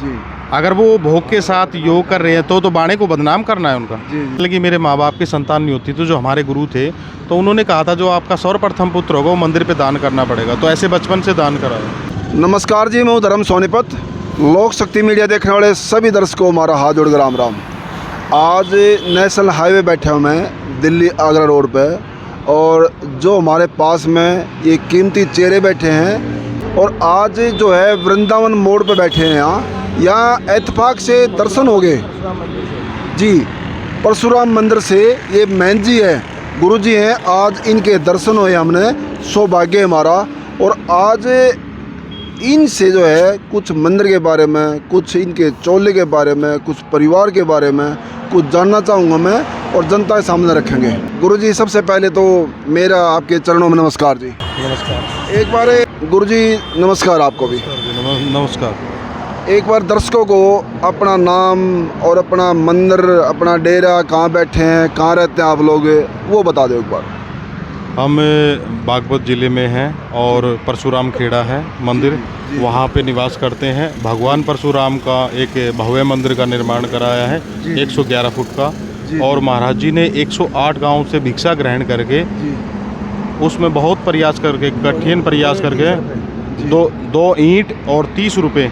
जी। अगर वो भोग के साथ योग कर रहे हैं तो बाणे को बदनाम करना है उनका। लेकिन मेरे माँ बाप की संतान नहीं होती, तो जो हमारे गुरु थे तो उन्होंने कहा था जो आपका सर्वप्रथम पुत्र होगा वो मंदिर पे दान करना पड़ेगा, तो ऐसे बचपन से दान कराया। नमस्कार जी, मैं हूं धर्म सोनीपत। लोक शक्ति मीडिया देखने वाले सभी दर्शकों को हमारा हाथ जोड़ राम राम। आज नेशनल हाईवे बैठा हूँ मैं दिल्ली आगरा रोड पे, और जो हमारे पास में ये कीमती चेहरे बैठे हैं, और आज जो है वृंदावन मोड़ पे बैठे हैं। यहाँ इत्तेफाक से दर्शन हो गए जी, परशुराम मंदिर से। ये मैन जी है, गुरु जी हैं, आज इनके दर्शन हुए हमने, सौभाग्य हमारा। और आज इनसे जो है कुछ मंदिर के बारे में, कुछ इनके चोले के बारे में, कुछ परिवार के बारे में कुछ जानना चाहूँगा मैं, और जनता के सामने रखेंगे। गुरु जी, सबसे पहले तो मेरा आपके चरणों में नमस्कार जी। नमस्कार। एक बार गुरु जी नमस्कार आपको भी। नमस्कार। एक बार दर्शकों को अपना नाम और अपना मंदिर, अपना डेरा, कहाँ बैठे हैं, कहाँ रहते हैं आप लोग, वो बता दो एक बार। हम बागपत ज़िले में हैं और परशुराम खेड़ा है मंदिर, वहाँ पे निवास करते हैं। भगवान परशुराम का एक भव्य मंदिर का निर्माण कराया है 111 फुट का, और महाराज जी ने 108 गांव से भिक्षा ग्रहण करके उसमें बहुत प्रयास करके, कठिन प्रयास करके दो ईंट और 30 रुपये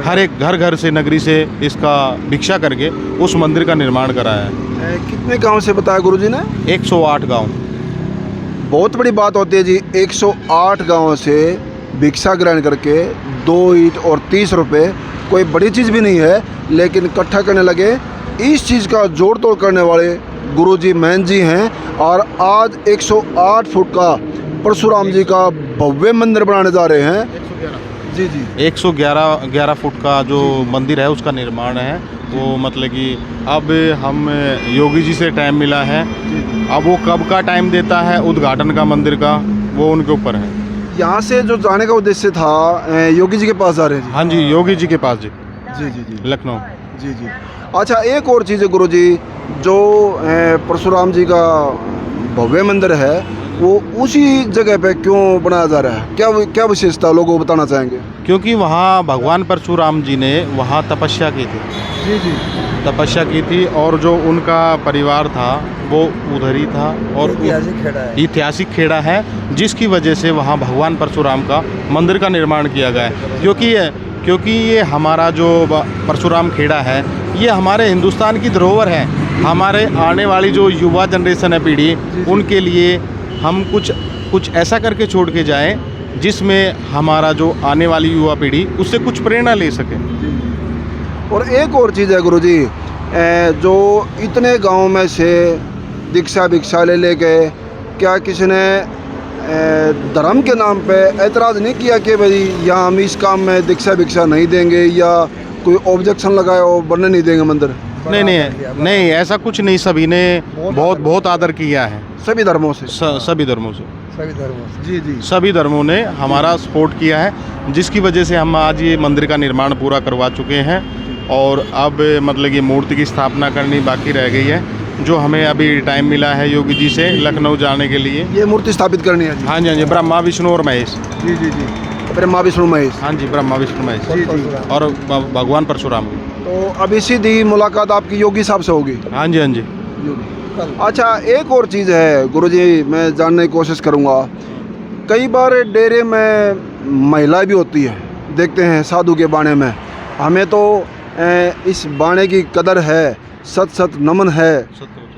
हर एक घर से, नगरी से इसका भिक्षा करके उस मंदिर का निर्माण कराया है। कितने गांव से बताया गुरु जी ने? 108 गांव। बहुत बड़ी बात होती है जी, 108 गांव से भिक्षा ग्रहण करके 2 ईंट और 30 रुपये, कोई बड़ी चीज़ भी नहीं है, लेकिन इकट्ठा करने लगे। इस चीज़ का जोड़ तोड़ करने वाले गुरुजी मैन जी हैं, और आज 108 फुट का परशुराम जी का भव्य मंदिर बनाने जा रहे हैं। जी जी, 111 फुट का जो मंदिर है उसका निर्माण है वो, मतलब कि अब हम योगी जी से टाइम मिला है, अब वो कब का टाइम देता है उद्घाटन का मंदिर का, वो उनके ऊपर है। यहाँ से जो जाने का उद्देश्य था, योगी जी के पास जा रहे हैं जी? हाँ जी, योगी जी के पास जी। जी जी जी, लखनऊ। जी जी। अच्छा, एक और चीज़ है गुरु जी, जो परशुराम जी का भव्य मंदिर है वो उसी जगह पे क्यों बनाया जा रहा है? क्या विशेषता लोगों को बताना चाहेंगे? क्योंकि वहाँ भगवान परशुराम जी ने वहाँ तपस्या की थी। जी जी, तपस्या की थी, और जो उनका परिवार था वो उधर ही था, और ऐतिहासिक खेड़ा है, जिसकी वजह से वहाँ भगवान परशुराम का मंदिर का निर्माण किया गया है। क्योंकि ये हमारा जो परशुराम खेड़ा है ये हमारे हिंदुस्तान की धरोहर है। हमारे आने वाली जो युवा जनरेशन है, पीढ़ी, उनके लिए हम कुछ ऐसा करके छोड़ के जाएं जिसमें हमारा जो आने वाली युवा पीढ़ी उससे कुछ प्रेरणा ले सके। और एक और चीज़ है गुरु जी, जो इतने गांव में से भिक्षा ले गए, क्या किसी ने धर्म के नाम पे ऐतराज़ नहीं किया कि भाई यहाँ हम इस काम में भिक्षा नहीं देंगे, या कोई ऑब्जेक्शन लगाया हो, बनने नहीं देंगे मंदिर? नहीं, ऐसा कुछ नहीं। सभी ने बहुत आदर किया है, सभी धर्मों से। जी जी, सभी धर्मों ने हमारा सपोर्ट किया है, जिसकी वजह से हम आज ये मंदिर का निर्माण पूरा करवा चुके हैं, और अब मतलब ये मूर्ति की स्थापना करनी बाकी रह गई है, जो हमें अभी टाइम मिला है योगी जी से लखनऊ जाने के लिए। ये मूर्ति स्थापित करनी है? हाँ जी, ब्रह्मा विष्णु और महेश। जी जी जी, ब्रह्मा विष्णु महेश। हाँ जी, ब्रह्मा विष्णु महेश जी जी, और भगवान परशुराम। तो अभी सीधी मुलाकात आपकी योगी साहब से होगी? हाँ जी, हाँ जी। अच्छा, एक और चीज़ है गुरुजी, मैं जानने की कोशिश करूँगा। कई बार डेरे में महिला भी होती है, देखते हैं साधु के बाणे में। हमें तो इस बाणे की कदर है, सत नमन है,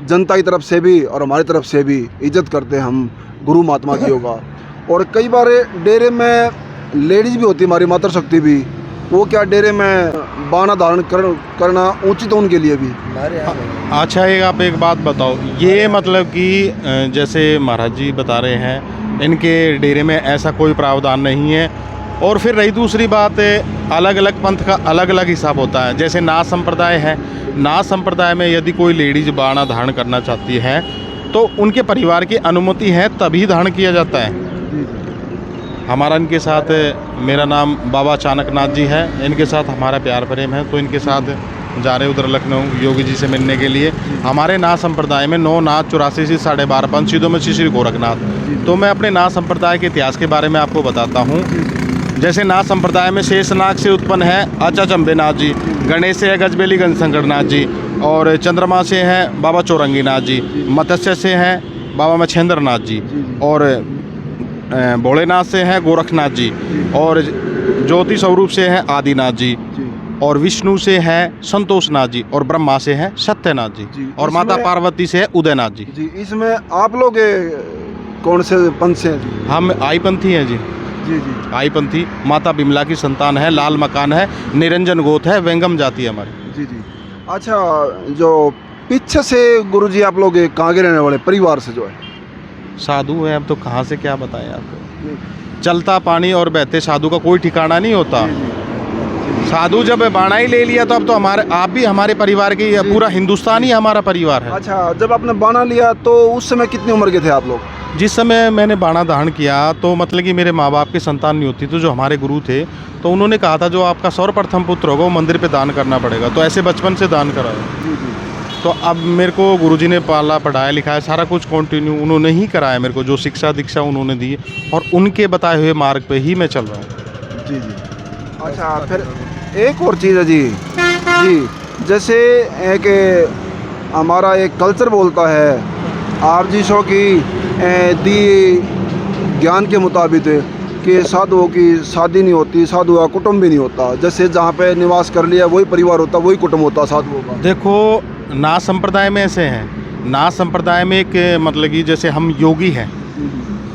जनता की तरफ से भी और हमारी तरफ से भी इज्जत करते हैं हम गुरु महात्मा जी होगा। और कई बार डेरे में लेडीज़ भी होती है, हमारी मातृशक्ति भी, वो क्या डेरे में बाणा धारण करना उचित है उनके लिए भी? अच्छा, आप एक बात बताओ, ये मतलब कि जैसे महाराज जी बता रहे हैं, इनके डेरे में ऐसा कोई प्रावधान नहीं है। और फिर रही दूसरी बात, अलग अलग पंथ का अलग अलग हिसाब होता है। जैसे नाथ संप्रदाय है, नाथ संप्रदाय में यदि कोई लेडीज बाणा धारण करना चाहती है तो उनके परिवार की अनुमति है तभी धारण किया जाता है। हमारा इनके साथ, मेरा नाम बाबा चाणकनाथ जी है, इनके साथ हमारा प्यार प्रेम है, तो इनके साथ जा रहे उधर लखनऊ योगी जी से मिलने के लिए। हमारे नाथ संप्रदाय में 9 नाथ 84 से 12.5 पंचशीलों में श्री गोरखनाथ। तो मैं अपने नाथ संप्रदाय के इतिहास के बारे में आपको बताता हूँ। जैसे नाथ संप्रदाय में शेषनाग से उत्पन्न है अचंबेनाथ जी, गणेश से है गजबेली गणशंकरनाथ जी, और चंद्रमा से है बाबा चौरंगीनाथ जी, मत्स्य से है बाबा मच्छेंद्रनाथ जी, और भोलेनाथ से है गोरखनाथ जी, और ज्योति स्वरूप से है आदिनाथ जी, और विष्णु से है संतोषनाथ जी, और ब्रह्मा से है सत्यनाथ जी, और माता पार्वती से है उदयनाथ जी। जी, इसमें आप लोग कौन से पंथ से हैं जी? हम आईपंथी हैं जी। जी जी, आईपंथी, माता बिमला की संतान है, लाल मकान है, निरंजन गोत है, वेंगम जाति है हमारी। जी जी। अच्छा, जो पीछे से गुरुजी आप लोग कहाँ के रहने वाले परिवार से जो है? साधु है, अब तो कहाँ से क्या बताएं आपको। चलता पानी और बहते साधु का कोई ठिकाना नहीं होता। साधु जब बाणा ही ले लिया तो अब तो हमारे, आप भी हमारे परिवार की, पूरा हिंदुस्तान ही हमारा परिवार है। अच्छा, जब आपने बाणा लिया तो उस समय कितनी उम्र के थे आप लोग? जिस समय मैंने बाणा धारण किया तो मतलब कि मेरे माँ बाप की संतान नहीं होती, तो जो हमारे गुरु थे तो उन्होंने कहा था जो आपका सर्वप्रथम पुत्र होगा वो मंदिर पे दान करना पड़ेगा, तो ऐसे बचपन से दान कराया। तो अब मेरे को गुरुजी ने पाला पढ़ाया लिखाया, सारा कुछ कंटिन्यू उन्होंने ही कराया मेरे को, जो शिक्षा दीक्षा उन्होंने दी, और उनके बताए हुए मार्ग पे ही मैं चल रहा हूँ। जी जी। अच्छा, फिर एक और चीज़ है जी जी, जैसे एक हमारा एक कल्चर बोलता है आप जी सो की दी ज्ञान के मुताबिक कि साधुओं की शादी नहीं होती, साधु का कुटुंब भी नहीं होता, जैसे जहाँ पे निवास कर लिया वही परिवार होता, वही कुटुंब होता साधुओं का। देखो, नाथ संप्रदाय में ऐसे हैं, नाथ संप्रदाय में एक मतलब कि जैसे हम योगी हैं,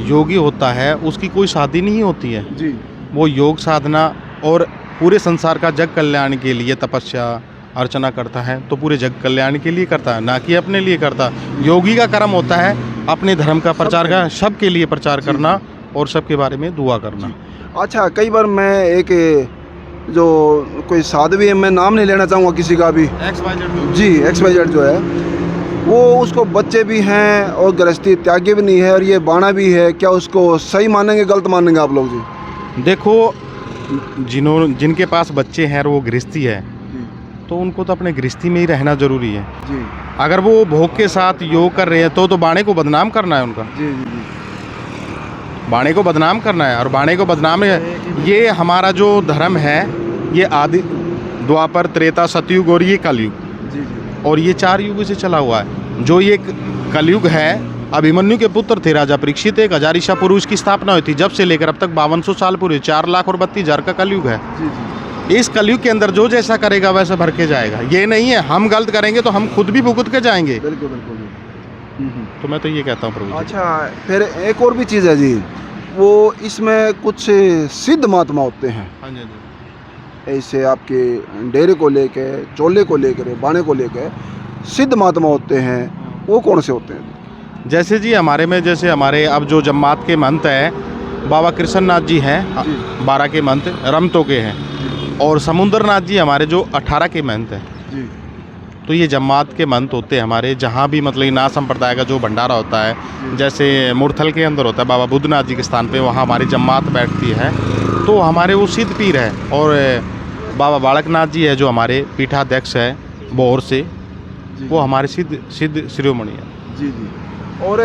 योगी होता है उसकी कोई शादी नहीं होती है जी। वो योग साधना और पूरे संसार का जग कल्याण के लिए तपस्या अर्चना करता है, तो पूरे जग कल्याण के लिए करता है, ना कि अपने लिए करता। योगी का कर्म होता है अपने धर्म का प्रचार करना, सबके लिए प्रचार करना और सबके बारे में दुआ करना। अच्छा, कई बार मैं एक जो कोई साध्वी है, मैं नाम नहीं लेना चाहूँगा किसी का भी, जी, XYZ जो है वो, उसको बच्चे भी हैं और गृहस्थी त्यागी भी नहीं है और ये बाणा भी है, क्या उसको सही मानेंगे गलत मानेंगे आप लोग जी? देखो, जिनके पास बच्चे हैं और वो गृहस्थी है तो उनको तो अपने गृहस्थी में ही रहना जरूरी है जी। अगर वो भोग के साथ योग कर रहे हैं तो बाणे को बदनाम करना है उनका। जी जी जी। बाणे को बदनाम करना है, और बाणे को बदनाम ये हमारा जो धर्म है ये आदि द्वापर त्रेता सतयुग और ये कलयुग, जी जी, और ये 4 युग से चला हुआ है। जो ये कलयुग है, अभिमन्यु के पुत्र थे राजा परीक्षित, 1000 ईसा पूर्व इसकी स्थापना हुई थी, जब से लेकर अब तक 5200 साल पूरे 4,32,000 का कलयुग है। जी जी। इस कलयुग के अंदर जो जैसा करेगा वैसा भर के जाएगा, ये नहीं है हम गलत करेंगे तो हम खुद भी भुगत के जाएंगे। बिल्कुल बिल्कुल। तो मैं तो ये कहता हूँ प्रभु जी। अच्छा, फिर एक और भी चीज़ है जी, वो इसमें कुछ सिद्ध महात्मा होते हैं, हाँ जी, हाँ जी। ऐसे आपके डेरे को लेके, चोले को लेकर, बाणे को लेके सिद्ध महात्मा होते हैं, वो कौन से होते हैं? जैसे जी हमारे में, जैसे हमारे अब जो जमात के महंत हैं बाबा कृष्णनाथ जी हैं, 12 के महंत रमतो के हैं, और समुद्रनाथ जी हमारे जो 18 के महंत हैं जी। तो ये जमात के महंत होते हैं हमारे। जहाँ भी मतलब नाथ संप्रदाय का जो भंडारा होता है, जैसे मुरथल के अंदर होता है बाबा बुद्धनाथ जी के स्थान पे, वहाँ हमारी जमात बैठती है, तो हमारे वो सिद्ध पीर है। और बाबा बालकनाथ जी है जो हमारे पीठाध्यक्ष है बोहर से, वो हमारे सिद्ध शिरोमणि है। जी जी। और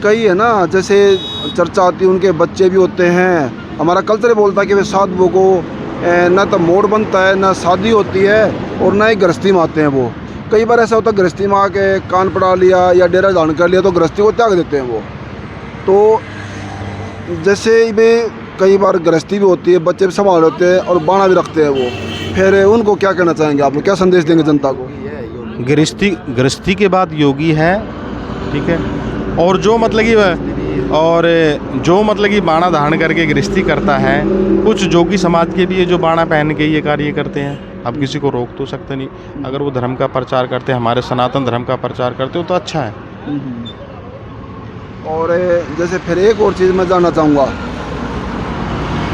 कई है ना, जैसे चर्चा आती है उनके बच्चे भी होते हैं, हमारा कल्चर बोलता है कि वे साधुओं को ना तो मोड़ बनता है, ना शादी होती है, और ना ही गृहस्थी में आते हैं। वो कई बार ऐसा होता है गृहस्थी में आके कान पड़ा लिया या डेरा धारण कर लिया तो गृहस्थी को त्याग देते हैं वो। तो जैसे में कई बार गृहस्थी भी होती है, बच्चे भी संभाल होते हैं और बाणा भी रखते हैं वो, फिर उनको क्या कहना चाहेंगे आप लोग, क्या संदेश देंगे जनता को? गृहस्थी के बाद योगी है, ठीक है, और जो मतलब कि बाणा धारण करके गृहस्थी करता है, कुछ जोगी समाज के भी है जो बाणा पहन के ये कार्य करते हैं। अब किसी को रोक तो सकते नहीं, अगर वो धर्म का प्रचार करते हैं, हमारे सनातन धर्म का प्रचार करते हो तो अच्छा है। और जैसे फिर एक और चीज़ मैं जानना चाहूँगा,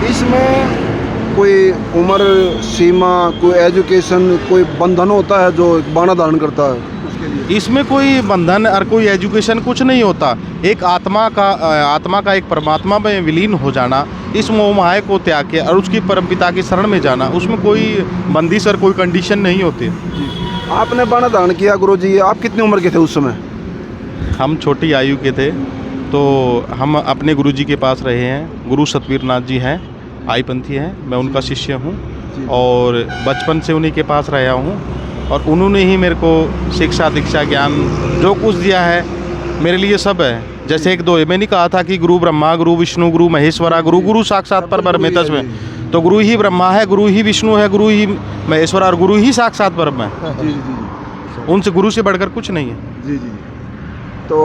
इसमें कोई उम्र सीमा, कोई एजुकेशन, कोई बंधन होता है जो बाणा धारण करता है उसके लिए? इसमें कोई बंधन और कोई एजुकेशन कुछ नहीं होता। एक आत्मा का एक परमात्मा में विलीन हो जाना, इस मोह माया को त्याग के और उसकी परमपिता की शरण में जाना, उसमें कोई बंदिश और कोई कंडीशन नहीं होती। आपने बाणा धारण किया गुरुजी, आप कितनी उम्र के थे उस समय? हम छोटी आयु के थे, तो हम अपने गुरुजी के पास रहे हैं। गुरु सतवीरनाथ जी हैं, आईपंथी हैं, मैं उनका शिष्य हूँ जी। और बचपन से उन्हीं के पास रहा हूँ और उन्होंने ही मेरे को शिक्षा दीक्षा ज्ञान जो कुछ दिया है मेरे लिए सब है। जैसे एक दो मैंने कहा था कि गुरु ब्रह्मा गुरु विष्णु गुरु महेश्वरा गुरु गुरु साक्षात परब्रह्म है तस्में, तो गुरु ही ब्रह्मा है, गुरु ही विष्णु है, गुरु ही महेश्वरा और गुरु ही साक्षात परब्रह्म है। जी जी जी उनसे गुरु से बढ़कर कुछ नहीं है। जी जी। तो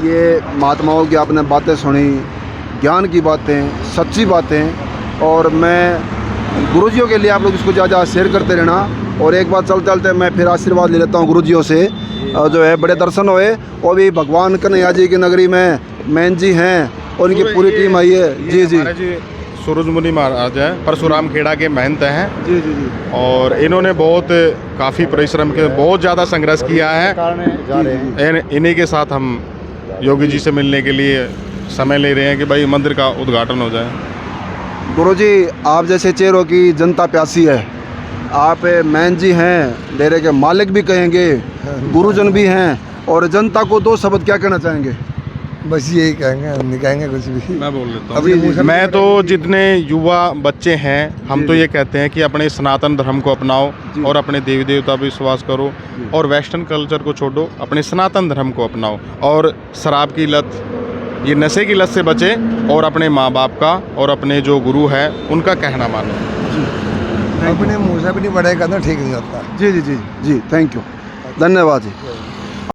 ये महात्माओं की आपने बातें सुनी, ज्ञान की बातें, सच्ची बातें, और मैं गुरुजियों के लिए आप लोग इसको ज़्यादा शेयर करते रहना। और एक बार चलते चलते मैं फिर आशीर्वाद ले लेता हूँ गुरुजियों से, जो है बड़े दर्शन हुए। और भी भगवान कन्हैया जी की नगरी में मैन जी हैं और इनकी पूरी टीम आई है। जी जी जी सूरजमुनि महाराज हैं, परशुराम खेड़ा के महंत हैं जी जी जी। और इन्होंने बहुत काफ़ी परिश्रम के बहुत ज़्यादा संघर्ष किया है। जा रहे हैं इन्हीं के साथ हम योगी जी से मिलने के लिए समय ले रहे हैं कि भाई मंदिर का उद्घाटन हो जाए। गुरुजी, आप जैसे चेहरों की जनता प्यासी है। आप मैन जी हैं, डेरे के मालिक भी कहेंगे, गुरुजन भी हैं, और जनता को दो शब्द क्या कहना चाहेंगे? बस यही कहेंगे, हम नहीं कहेंगे कुछ भी। मैं बोल लेता अपने मुंह से हूँ। मैं तो जितने युवा बच्चे हैं हम तो ये कहते हैं कि अपने सनातन धर्म को अपनाओ और अपने देवी देवता पर विश्वास करो और वेस्टर्न कल्चर को छोड़ो, अपने सनातन धर्म को अपनाओ और शराब की लत, ये नशे की लत से बचे और अपने माँ बाप का और अपने जो गुरु है उनका कहना मानो। अपने मुँह से भी नहीं बढ़ेगा तो ठीक नहीं होता। जी जी जी जी, थैंक यू, धन्यवाद जी।